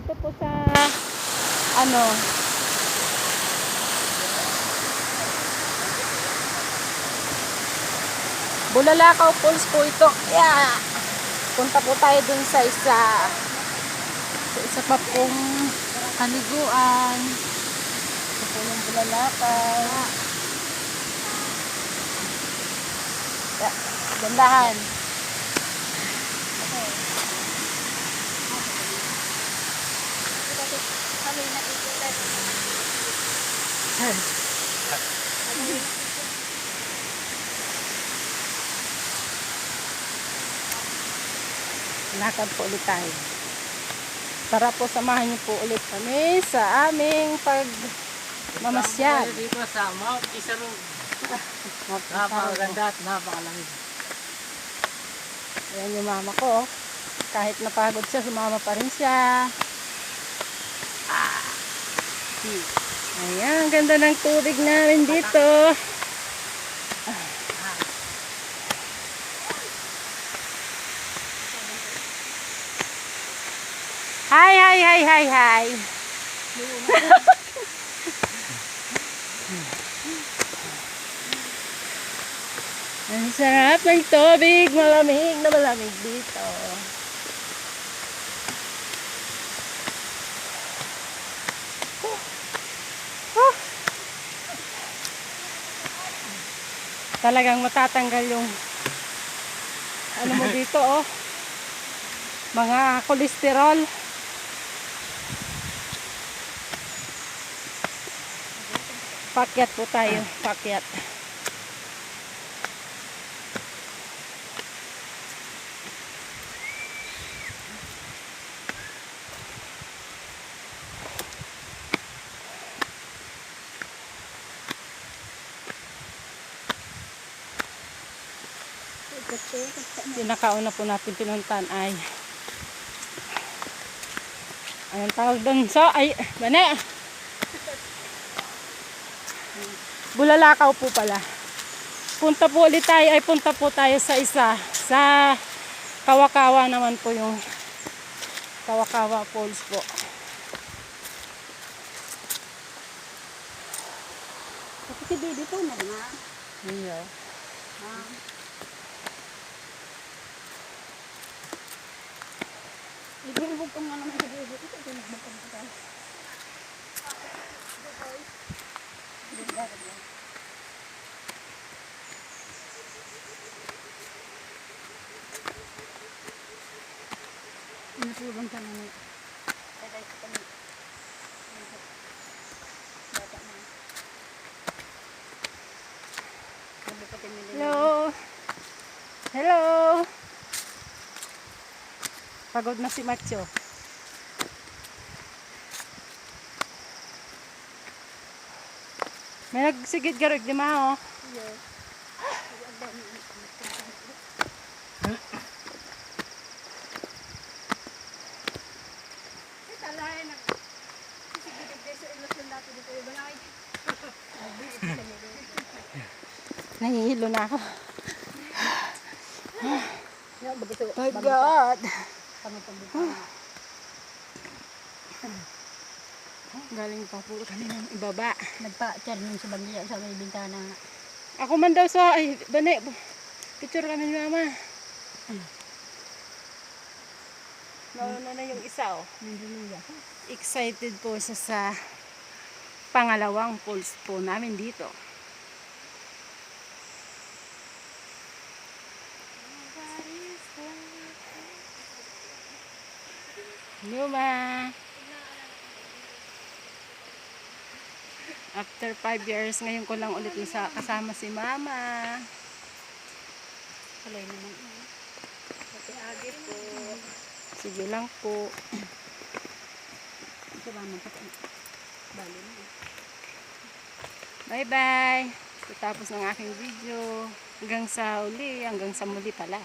dito po sa ano, Bulalakaw Falls po ito. Yeah. Punta po tayo dun sa isa pa pong kaliguan. Ito po yung Bulalakaw. Yeah. Gandahan. Lakad po ulit tayo. Tara po, samahan niyo po ulit kami sa aming pagmamasyal dito sa Mount Isarog. Napakaganda at napakalamig. Ayan yung mama ko. Kahit napagod siya, sumama pa rin siya. Ayan, ganda ng tubig namin dito. Hi, hi, hi, hi, hi. Ang sarap ng tubig, malamig na malamig dito. Talagang matatanggal yung ano mo dito, oh, mga kolesterol. Pakyat po tayo, pakyat. Pinakauna po natin pinuntan ay anong tawag doon? So, ay, bane! Bulalakaw po pala. Punta po ulit tayo, ay punta po tayo sa isa. Sa Kawakawa naman po yung Kawakawa Falls po. Kasi baby po na nga. Iyo. Ibulbog ko nga naman sa baby ko. Ito nagbukong ko tayo. Inasubang ka naman. Tagay ko kami. Bata na. Hello. Hello. Pagod na si Macho. May nagsigid garog di ma, oh. Yes. Nahihilo na ako. My God. Galing pa po kami ng ibaba. Nagpa-charming sa bangya sa may bintana. Ako man daw sa, ay, bane, picture kami ni mama. Nauna na yung isa, oh. Excited po siya sa pangalawang falls po namin dito. Luma. After 5 years, ngayon ko lang ulit kasama si mama. Kalay naman. Pati agi po. Sige lang po. Ito naman pati. Bali na. Bye bye. Tapos ng aking video. Hanggang sa uli. Hanggang sa muli pala.